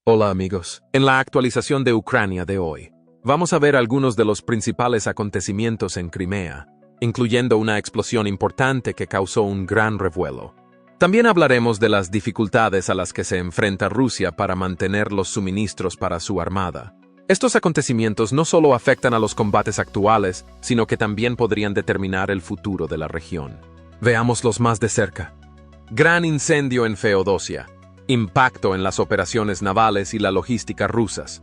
Hola amigos, en la actualización de Ucrania de hoy, vamos a ver algunos de los principales acontecimientos en Crimea, incluyendo una explosión importante que causó un gran revuelo. También hablaremos de las dificultades a las que se enfrenta Rusia para mantener los suministros para su armada. Estos acontecimientos no solo afectan a los combates actuales, sino que también podrían determinar el futuro de la región. Veámoslos más de cerca. Gran incendio en Feodosia. Impacto en las operaciones navales y la logística rusas.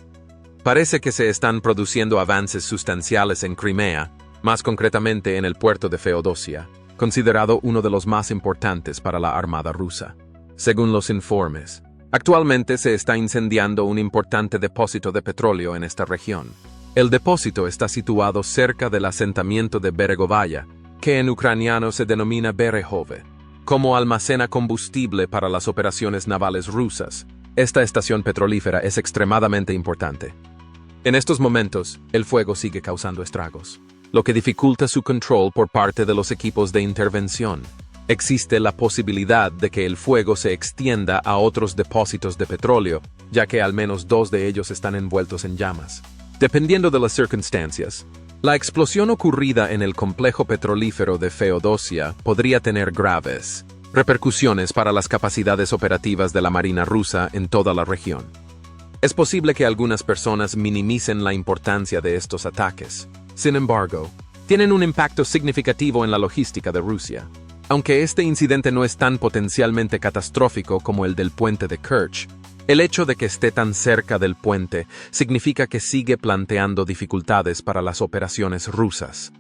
Parece que se están produciendo avances sustanciales en Crimea, más concretamente en el puerto de Feodosia, considerado uno de los más importantes para la armada rusa. Según los informes, actualmente se está incendiando un importante depósito de petróleo en esta región. El depósito está situado cerca del asentamiento de Beregovaya, que en ucraniano se denomina Berehove. Como almacena combustible para las operaciones navales rusas, esta estación petrolífera es extremadamente importante. En estos momentos, el fuego sigue causando estragos, lo que dificulta su control por parte de los equipos de intervención. Existe la posibilidad de que el fuego se extienda a otros depósitos de petróleo, ya que al menos 2 de ellos están envueltos en llamas. Dependiendo de las circunstancias, la explosión ocurrida en el complejo petrolífero de Feodosia podría tener graves repercusiones para las capacidades operativas de la Marina rusa en toda la región. Es posible que algunas personas minimicen la importancia de estos ataques. Sin embargo, tienen un impacto significativo en la logística de Rusia. Aunque este incidente no es tan potencialmente catastrófico como el del puente de Kerch, el hecho de que esté tan cerca del puente significa que sigue planteando dificultades para las operaciones rusas.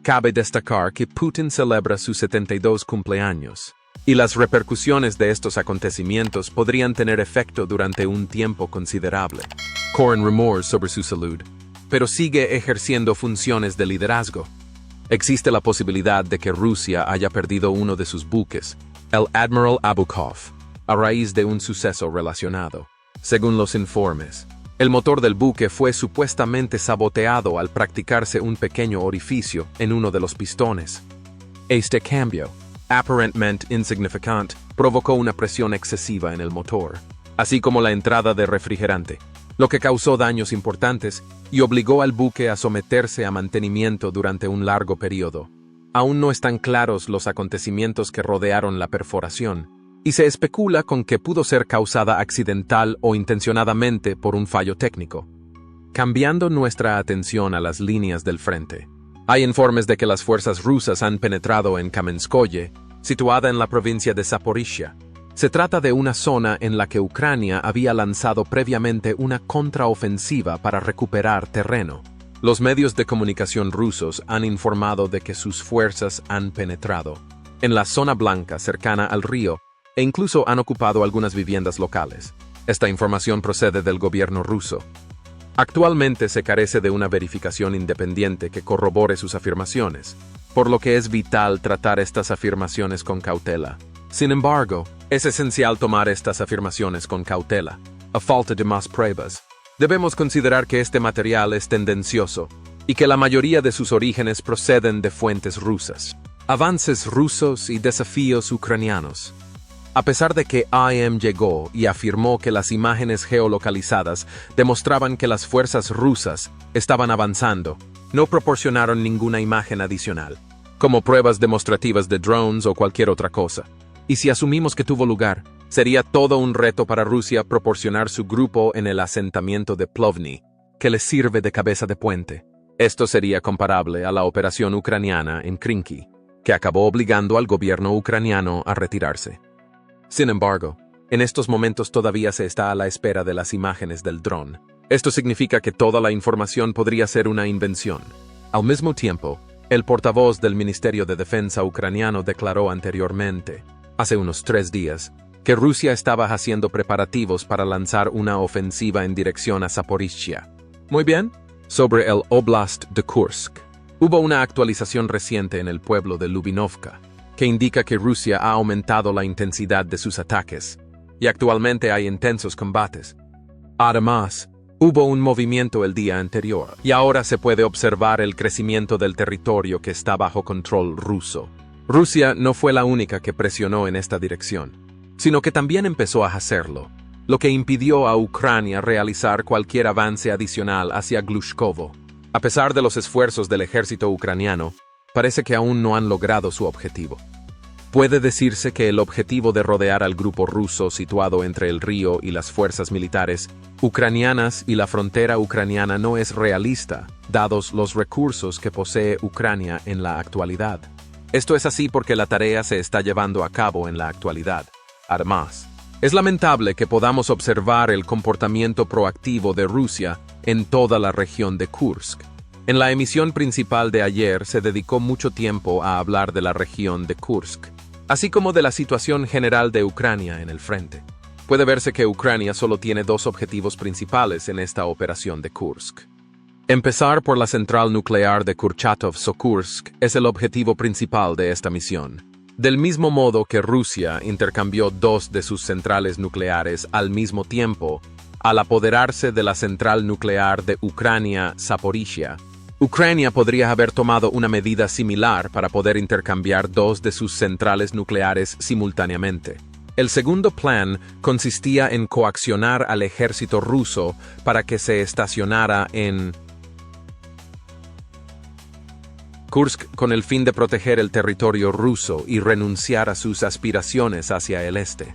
Cabe destacar que Putin celebra sus 72 cumpleaños, y las repercusiones de estos acontecimientos podrían tener efecto durante un tiempo considerable. Corren rumores sobre su salud, pero sigue ejerciendo funciones de liderazgo. Existe la posibilidad de que Rusia haya perdido uno de sus buques, el Admiral Abukov, a raíz de un suceso relacionado. Según los informes, el motor del buque fue supuestamente saboteado al practicarse un pequeño orificio en uno de los pistones. Este cambio, aparentemente insignificante, provocó una presión excesiva en el motor, así como la entrada de refrigerante, lo que causó daños importantes y obligó al buque a someterse a mantenimiento durante un largo periodo. Aún no están claros los acontecimientos que rodearon la perforación, y se especula con que pudo ser causada accidental o intencionadamente por un fallo técnico. Cambiando nuestra atención a las líneas del frente, hay informes de que las fuerzas rusas han penetrado en Kamenskoye, situada en la provincia de Zaporizhia. Se trata de una zona en la que Ucrania había lanzado previamente una contraofensiva para recuperar terreno. Los medios de comunicación rusos han informado de que sus fuerzas han penetrado en la zona blanca cercana al río e incluso han ocupado algunas viviendas locales. Esta información procede del gobierno ruso. Actualmente se carece de una verificación independiente que corrobore sus afirmaciones, por lo que es vital tratar estas afirmaciones con cautela. Sin embargo, es esencial tomar estas afirmaciones con cautela. A falta de más pruebas, debemos considerar que este material es tendencioso y que la mayoría de sus orígenes proceden de fuentes rusas. Avances rusos y desafíos ucranianos. A pesar de que IM llegó y afirmó que las imágenes geolocalizadas demostraban que las fuerzas rusas estaban avanzando, no proporcionaron ninguna imagen adicional, como pruebas demostrativas de drones o cualquier otra cosa. Y si asumimos que tuvo lugar, sería todo un reto para Rusia proporcionar su grupo en el asentamiento de Plovny, que les sirve de cabeza de puente. Esto sería comparable a la operación ucraniana en Krinky, que acabó obligando al gobierno ucraniano a retirarse. Sin embargo, en estos momentos todavía se está a la espera de las imágenes del dron. Esto significa que toda la información podría ser una invención. Al mismo tiempo, el portavoz del Ministerio de Defensa ucraniano declaró anteriormente, hace unos 3 días, que Rusia estaba haciendo preparativos para lanzar una ofensiva en dirección a Zaporizhia. Muy bien. Sobre el Oblast de Kursk, hubo una actualización reciente en el pueblo de Lubinovka, que indica que Rusia ha aumentado la intensidad de sus ataques, y actualmente hay intensos combates. Además, hubo un movimiento el día anterior, y ahora se puede observar el crecimiento del territorio que está bajo control ruso. Rusia no fue la única que presionó en esta dirección, sino que también empezó a hacerlo, lo que impidió a Ucrania realizar cualquier avance adicional hacia Glushkovo. A pesar de los esfuerzos del ejército ucraniano, parece que aún no han logrado su objetivo. Puede decirse que el objetivo de rodear al grupo ruso situado entre el río y las fuerzas militares ucranianas y la frontera ucraniana no es realista, dados los recursos que posee Ucrania en la actualidad. Esto es así porque la tarea se está llevando a cabo en la actualidad. Además, es lamentable que podamos observar el comportamiento proactivo de Rusia en toda la región de Kursk. En la emisión principal de ayer se dedicó mucho tiempo a hablar de la región de Kursk, así como de la situación general de Ucrania en el frente. Puede verse que Ucrania solo tiene dos objetivos principales en esta operación de Kursk. Empezar por la central nuclear de Kurchatov-Sokursk es el objetivo principal de esta misión. Del mismo modo que Rusia intercambió dos de sus centrales nucleares al mismo tiempo, al apoderarse de la central nuclear de Ucrania, Zaporizhia, Ucrania podría haber tomado una medida similar para poder intercambiar dos de sus centrales nucleares simultáneamente. El segundo plan consistía en coaccionar al ejército ruso para que se estacionara en Kursk con el fin de proteger el territorio ruso y renunciar a sus aspiraciones hacia el este.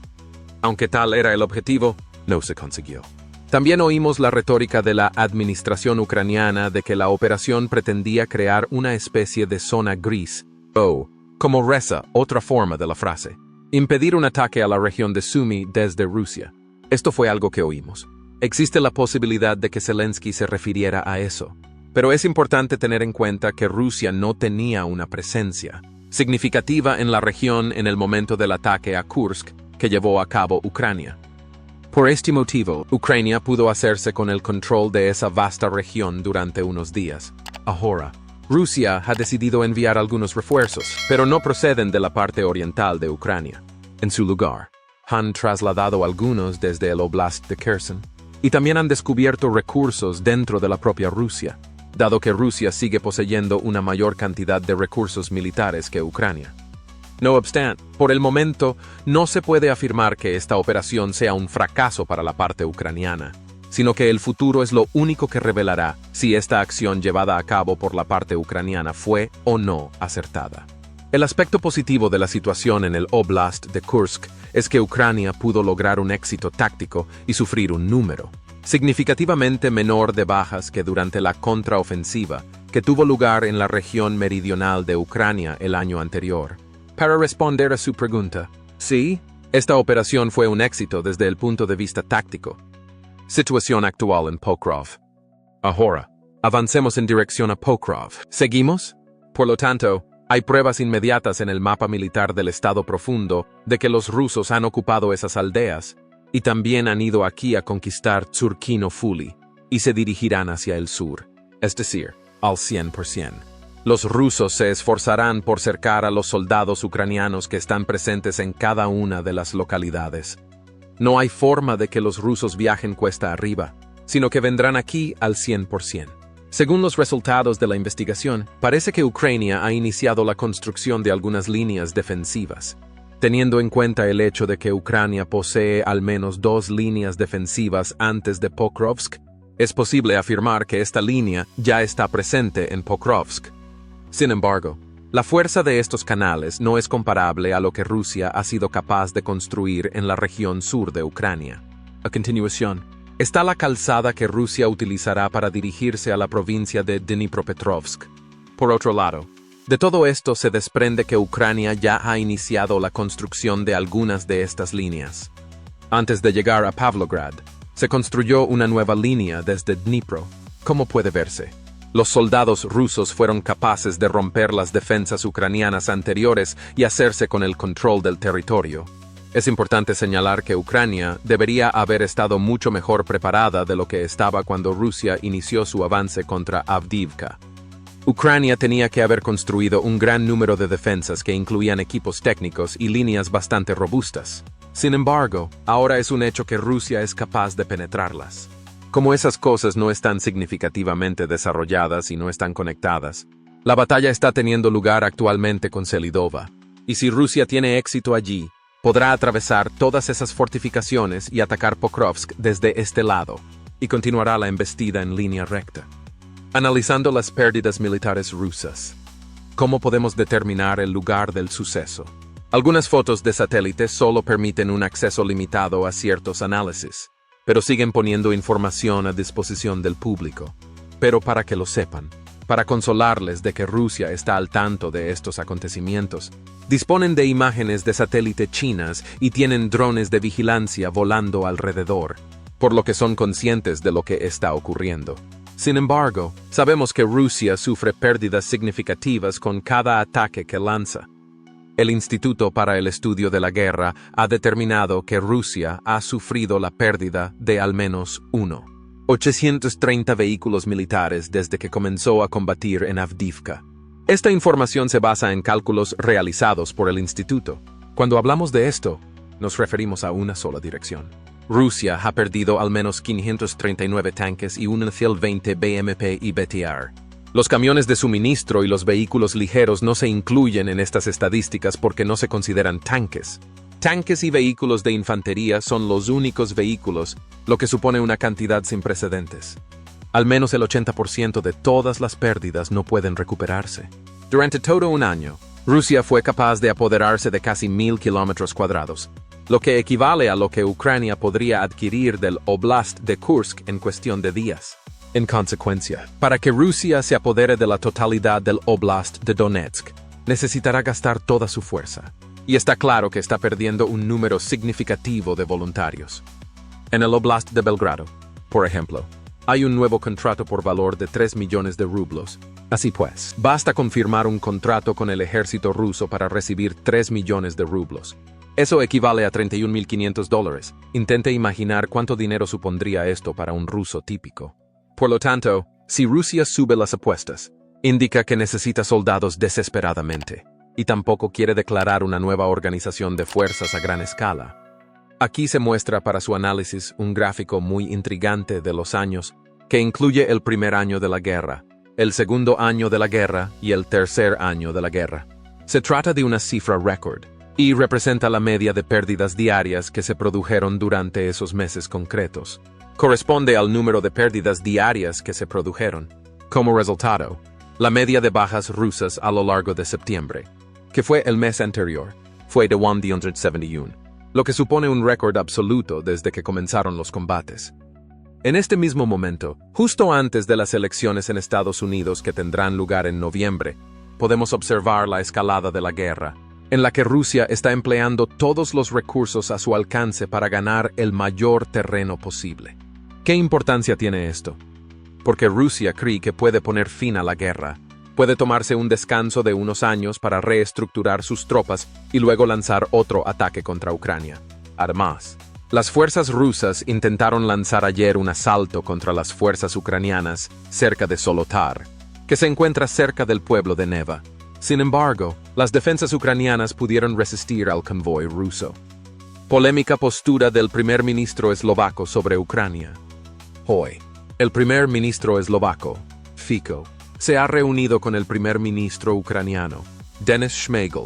Aunque tal era el objetivo, no se consiguió. También oímos la retórica de la administración ucraniana de que la operación pretendía crear una especie de zona gris, o, como reza otra forma de la frase, impedir un ataque a la región de Sumy desde Rusia. Esto fue algo que oímos. Existe la posibilidad de que Zelensky se refiriera a eso, pero es importante tener en cuenta que Rusia no tenía una presencia significativa en la región en el momento del ataque a Kursk que llevó a cabo Ucrania. Por este motivo, Ucrania pudo hacerse con el control de esa vasta región durante unos días. Ahora, Rusia ha decidido enviar algunos refuerzos, pero no proceden de la parte oriental de Ucrania. En su lugar, han trasladado algunos desde el Oblast de Kherson, y también han descubierto recursos dentro de la propia Rusia, dado que Rusia sigue poseyendo una mayor cantidad de recursos militares que Ucrania. No obstante, por el momento, no se puede afirmar que esta operación sea un fracaso para la parte ucraniana, sino que el futuro es lo único que revelará si esta acción llevada a cabo por la parte ucraniana fue o no acertada. El aspecto positivo de la situación en el Oblast de Kursk es que Ucrania pudo lograr un éxito táctico y sufrir un número significativamente menor de bajas que durante la contraofensiva que tuvo lugar en la región meridional de Ucrania el año anterior. Para responder a su pregunta, sí, esta operación fue un éxito desde el punto de vista táctico. Situación actual en Pokrov. Ahora, avancemos en dirección a Pokrov. ¿Seguimos? Por lo tanto, hay pruebas inmediatas en el mapa militar del Estado Profundo de que los rusos han ocupado esas aldeas y también han ido aquí a conquistar Tsurkino Fuli y se dirigirán hacia el sur, es decir, al 100%. Los rusos se esforzarán por cercar a los soldados ucranianos que están presentes en cada una de las localidades. No hay forma de que los rusos viajen cuesta arriba, sino que vendrán aquí al 100%. Según los resultados de la investigación, parece que Ucrania ha iniciado la construcción de algunas líneas defensivas. Teniendo en cuenta el hecho de que Ucrania posee al menos 2 líneas defensivas antes de Pokrovsk, es posible afirmar que esta línea ya está presente en Pokrovsk. Sin embargo, la fuerza de estos canales no es comparable a lo que Rusia ha sido capaz de construir en la región sur de Ucrania. A continuación, está la calzada que Rusia utilizará para dirigirse a la provincia de Dnipropetrovsk. Por otro lado, de todo esto se desprende que Ucrania ya ha iniciado la construcción de algunas de estas líneas. Antes de llegar a Pavlograd, se construyó una nueva línea desde Dnipro, como puede verse. Los soldados rusos fueron capaces de romper las defensas ucranianas anteriores y hacerse con el control del territorio. Es importante señalar que Ucrania debería haber estado mucho mejor preparada de lo que estaba cuando Rusia inició su avance contra Avdiivka. Ucrania tenía que haber construido un gran número de defensas que incluían equipos técnicos y líneas bastante robustas. Sin embargo, ahora es un hecho que Rusia es capaz de penetrarlas. Como esas cosas no están significativamente desarrolladas y no están conectadas, la batalla está teniendo lugar actualmente con Selidova, y si Rusia tiene éxito allí, Podrá atravesar todas esas fortificaciones y atacar Pokrovsk desde este lado, y continuará la embestida en línea recta. Analizando las pérdidas militares rusas. ¿Cómo podemos determinar el lugar del suceso? Algunas fotos de satélite solo permiten un acceso limitado a ciertos análisis, pero siguen poniendo información a disposición del público. Pero para que lo sepan, para consolarles de que Rusia está al tanto de estos acontecimientos, disponen de imágenes de satélite chinas y tienen drones de vigilancia volando alrededor, por lo que son conscientes de lo que está ocurriendo. Sin embargo, sabemos que Rusia sufre pérdidas significativas con cada ataque que lanza. El Instituto para el Estudio de la Guerra ha determinado que Rusia ha sufrido la pérdida de al menos 830 vehículos militares desde que comenzó a combatir en Avdiivka. Esta información se basa en cálculos realizados por el instituto. Cuando hablamos de esto, nos referimos a una sola dirección. Rusia ha perdido al menos 539 tanques y 120 BMP y BTR. Los camiones de suministro y los vehículos ligeros no se incluyen en estas estadísticas porque no se consideran tanques. Tanques y vehículos de infantería son los únicos vehículos, lo que supone una cantidad sin precedentes. Al menos el 80% de todas las pérdidas no pueden recuperarse. Durante todo un año, Rusia fue capaz de apoderarse de casi 1,000 kilómetros cuadrados, lo que equivale a lo que Ucrania podría adquirir del Oblast de Kursk en cuestión de días. En consecuencia, para que Rusia se apodere de la totalidad del Oblast de Donetsk, necesitará gastar toda su fuerza. Y está claro que está perdiendo un número significativo de voluntarios. En el Oblast de Belgrado, por ejemplo, hay un nuevo contrato por valor de 3 millones de rublos. Así pues, basta confirmar un contrato con el ejército ruso para recibir 3 millones de rublos. Eso equivale a $31,500. Intente imaginar cuánto dinero supondría esto para un ruso típico. Por lo tanto, si Rusia sube las apuestas, indica que necesita soldados desesperadamente, y tampoco quiere declarar una nueva organización de fuerzas a gran escala. Aquí se muestra para su análisis un gráfico muy intrigante de los años, que incluye el primer año de la guerra, el segundo año de la guerra y el tercer año de la guerra. Se trata de una cifra récord, y representa la media de pérdidas diarias que se produjeron durante esos meses concretos. Corresponde al número de pérdidas diarias que se produjeron. Como resultado, la media de bajas rusas a lo largo de septiembre, que fue el mes anterior, fue de 171, lo que supone un récord absoluto desde que comenzaron los combates. En este mismo momento, justo antes de las elecciones en Estados Unidos que tendrán lugar en noviembre, podemos observar la escalada de la guerra, en la que Rusia está empleando todos los recursos a su alcance para ganar el mayor terreno posible. ¿Qué importancia tiene esto? Porque Rusia cree que puede poner fin a la guerra, puede tomarse un descanso de unos años para reestructurar sus tropas y luego lanzar otro ataque contra Ucrania. Además, las fuerzas rusas intentaron lanzar ayer un asalto contra las fuerzas ucranianas cerca de Solotar, que se encuentra cerca del pueblo de Neva. Sin embargo, las defensas ucranianas pudieron resistir al convoy ruso. Polémica postura del primer ministro eslovaco sobre Ucrania. Hoy, el primer ministro eslovaco, Fico, se ha reunido con el primer ministro ucraniano, Denis Shmyhal,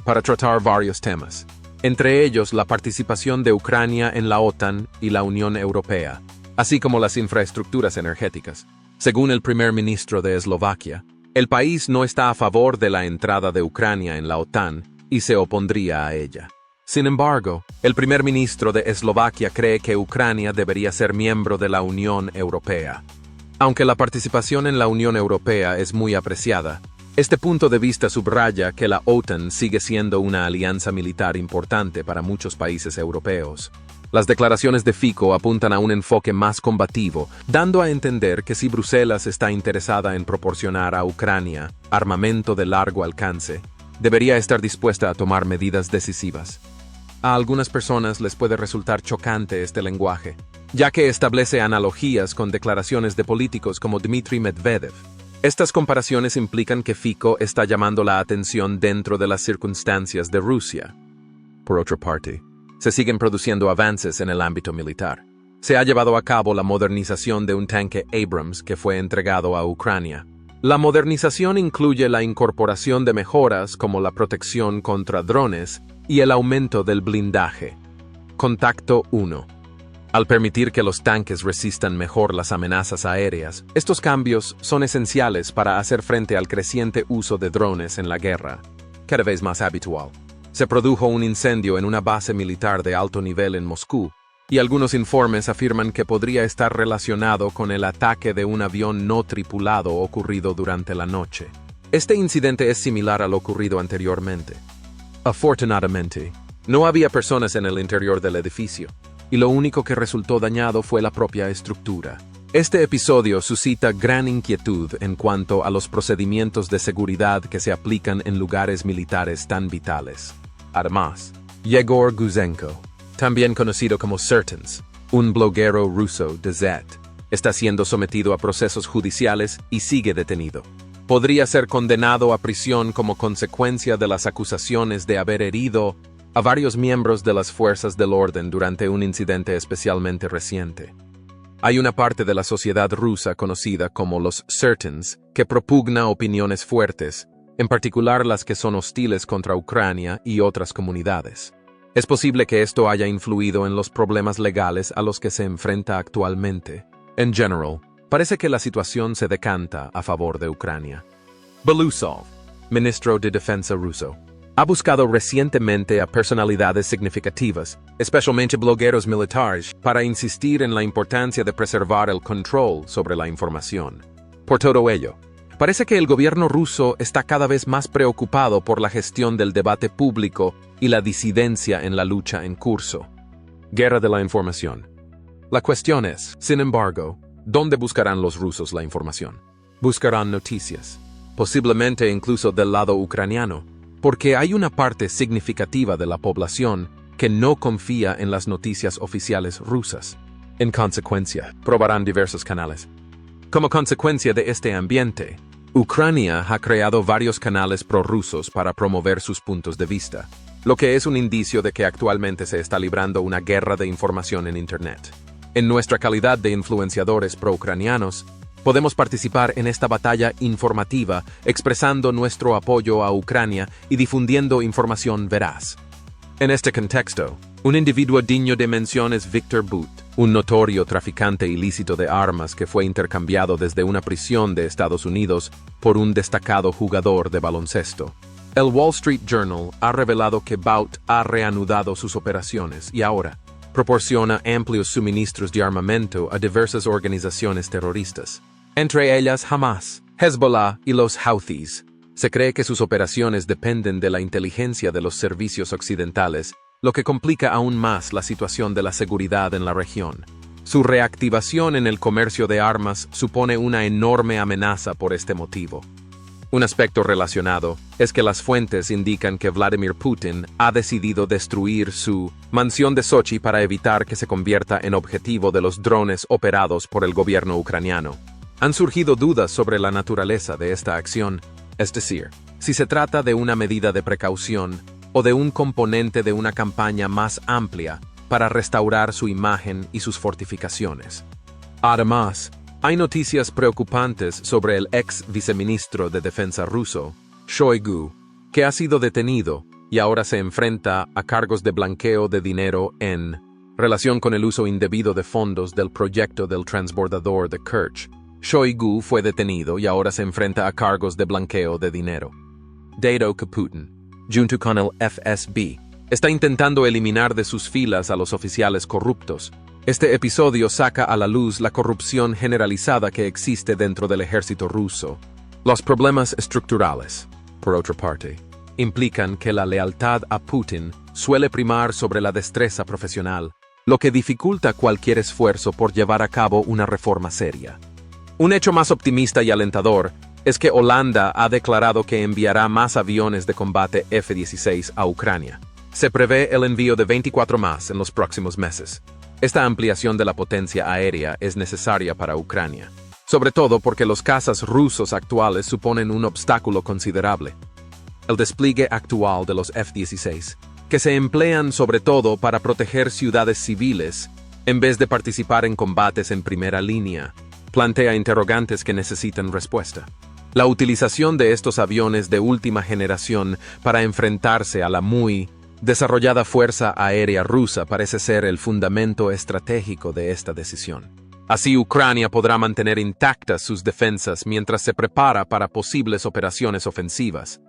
para tratar varios temas, entre ellos la participación de Ucrania en la OTAN y la Unión Europea, así como las infraestructuras energéticas. Según el primer ministro de Eslovaquia, el país no está a favor de la entrada de Ucrania en la OTAN y se opondría a ella. Sin embargo, el primer ministro de Eslovaquia cree que Ucrania debería ser miembro de la Unión Europea. Aunque la participación en la Unión Europea es muy apreciada, este punto de vista subraya que la OTAN sigue siendo una alianza militar importante para muchos países europeos. Las declaraciones de Fico apuntan a un enfoque más combativo, dando a entender que si Bruselas está interesada en proporcionar a Ucrania armamento de largo alcance, debería estar dispuesta a tomar medidas decisivas. A algunas personas les puede resultar chocante este lenguaje, ya que establece analogías con declaraciones de políticos como Dmitry Medvedev. Estas comparaciones implican que Fico está llamando la atención dentro de las circunstancias de Rusia. Por otra parte, se siguen produciendo avances en el ámbito militar. Se ha llevado a cabo la modernización de un tanque Abrams que fue entregado a Ucrania. La modernización incluye la incorporación de mejoras como la protección contra drones y el aumento del blindaje. Contacto 1. Al permitir que los tanques resistan mejor las amenazas aéreas, estos cambios son esenciales para hacer frente al creciente uso de drones en la guerra, cada vez más habitual. Se produjo un incendio en una base militar de alto nivel en Moscú, y algunos informes afirman que podría estar relacionado con el ataque de un avión no tripulado ocurrido durante la noche. Este incidente es similar al ocurrido anteriormente. Afortunadamente, no había personas en el interior del edificio, y lo único que resultó dañado fue la propia estructura. Este episodio suscita gran inquietud en cuanto a los procedimientos de seguridad que se aplican en lugares militares tan vitales. Además, Yegor Guzenko, también conocido como Certens, un bloguero ruso de Z, está siendo sometido a procesos judiciales y sigue detenido. Podría ser condenado a prisión como consecuencia de las acusaciones de haber herido a varios miembros de las fuerzas del orden durante un incidente especialmente reciente. Hay una parte de la sociedad rusa conocida como los Certens que propugna opiniones fuertes, en particular las que son hostiles contra Ucrania y otras comunidades. Es posible que esto haya influido en los problemas legales a los que se enfrenta actualmente. En general, parece que la situación se decanta a favor de Ucrania. Belousov, ministro de Defensa ruso, ha buscado recientemente a personalidades significativas, especialmente blogueros militares, para insistir en la importancia de preservar el control sobre la información. Por todo ello, parece que el gobierno ruso está cada vez más preocupado por la gestión del debate público y la disidencia en la lucha en curso. Guerra de la información. La cuestión es, sin embargo, ¿dónde buscarán los rusos la información? Buscarán noticias, posiblemente incluso del lado ucraniano, porque hay una parte significativa de la población que no confía en las noticias oficiales rusas. En consecuencia, probarán diversos canales. Como consecuencia de este ambiente, Ucrania ha creado varios canales prorrusos para promover sus puntos de vista, lo que es un indicio de que actualmente se está librando una guerra de información en Internet. En nuestra calidad de influenciadores pro-ucranianos, podemos participar en esta batalla informativa expresando nuestro apoyo a Ucrania y difundiendo información veraz. En este contexto, un individuo digno de mención es Viktor Bout, un notorio traficante ilícito de armas que fue intercambiado desde una prisión de Estados Unidos por un destacado jugador de baloncesto. El Wall Street Journal ha revelado que Bout ha reanudado sus operaciones y ahora proporciona amplios suministros de armamento a diversas organizaciones terroristas, entre ellas Hamas, Hezbollah y los Houthis. Se cree que sus operaciones dependen de la inteligencia de los servicios occidentales, lo que complica aún más la situación de la seguridad en la región. Su reactivación en el comercio de armas supone una enorme amenaza por este motivo. Un aspecto relacionado es que las fuentes indican que Vladimir Putin ha decidido destruir su mansión de Sochi para evitar que se convierta en objetivo de los drones operados por el gobierno ucraniano. Han surgido dudas sobre la naturaleza de esta acción, es decir, si se trata de una medida de precaución o de un componente de una campaña más amplia para restaurar su imagen y sus fortificaciones. Además, hay noticias preocupantes sobre el ex viceministro de Defensa ruso, Shoigu, que ha sido detenido y ahora se enfrenta a cargos de blanqueo de dinero en relación con el uso indebido de fondos del proyecto del transbordador de Kerch. Shoigu fue detenido y ahora se enfrenta a cargos de blanqueo de dinero. Dado que Putin, junto con el FSB, está intentando eliminar de sus filas a los oficiales corruptos. Este episodio saca a la luz la corrupción generalizada que existe dentro del ejército ruso. Los problemas estructurales, por otra parte, implican que la lealtad a Putin suele primar sobre la destreza profesional, lo que dificulta cualquier esfuerzo por llevar a cabo una reforma seria. Un hecho más optimista y alentador es que Holanda ha declarado que enviará más aviones de combate F-16 a Ucrania. Se prevé el envío de 24 más en los próximos meses. Esta ampliación de la potencia aérea es necesaria para Ucrania, sobre todo porque los cazas rusos actuales suponen un obstáculo considerable. El despliegue actual de los F-16, que se emplean sobre todo para proteger ciudades civiles, en vez de participar en combates en primera línea, plantea interrogantes que necesitan respuesta. La utilización de estos aviones de última generación para enfrentarse a la muy desarrollada fuerza aérea rusa parece ser el fundamento estratégico de esta decisión. Así, Ucrania podrá mantener intactas sus defensas mientras se prepara para posibles operaciones ofensivas.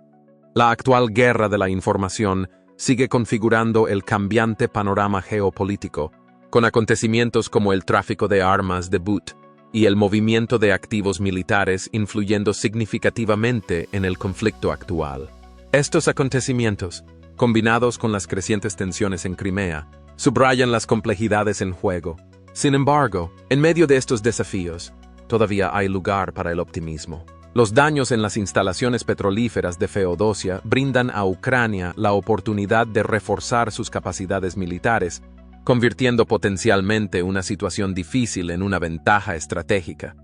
La actual guerra de la información sigue configurando el cambiante panorama geopolítico, con acontecimientos como el tráfico de armas de Butt y el movimiento de activos militares influyendo significativamente en el conflicto actual. Estos acontecimientos, combinados con las crecientes tensiones en Crimea, subrayan las complejidades en juego. Sin embargo, en medio de estos desafíos, todavía hay lugar para el optimismo. Los daños en las instalaciones petrolíferas de Feodosia brindan a Ucrania la oportunidad de reforzar sus capacidades militares, convirtiendo potencialmente una situación difícil en una ventaja estratégica.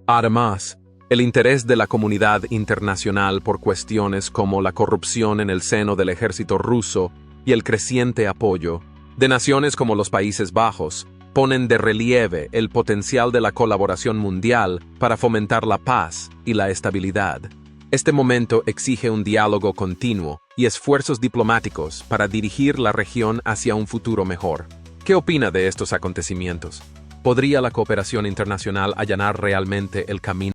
Además, el interés de la comunidad internacional por cuestiones como la corrupción en el seno del ejército ruso y el creciente apoyo de naciones como los Países Bajos ponen de relieve el potencial de la colaboración mundial para fomentar la paz y la estabilidad. Este momento exige un diálogo continuo y esfuerzos diplomáticos para dirigir la región hacia un futuro mejor. ¿Qué opina de estos acontecimientos? ¿Podría la cooperación internacional allanar realmente el camino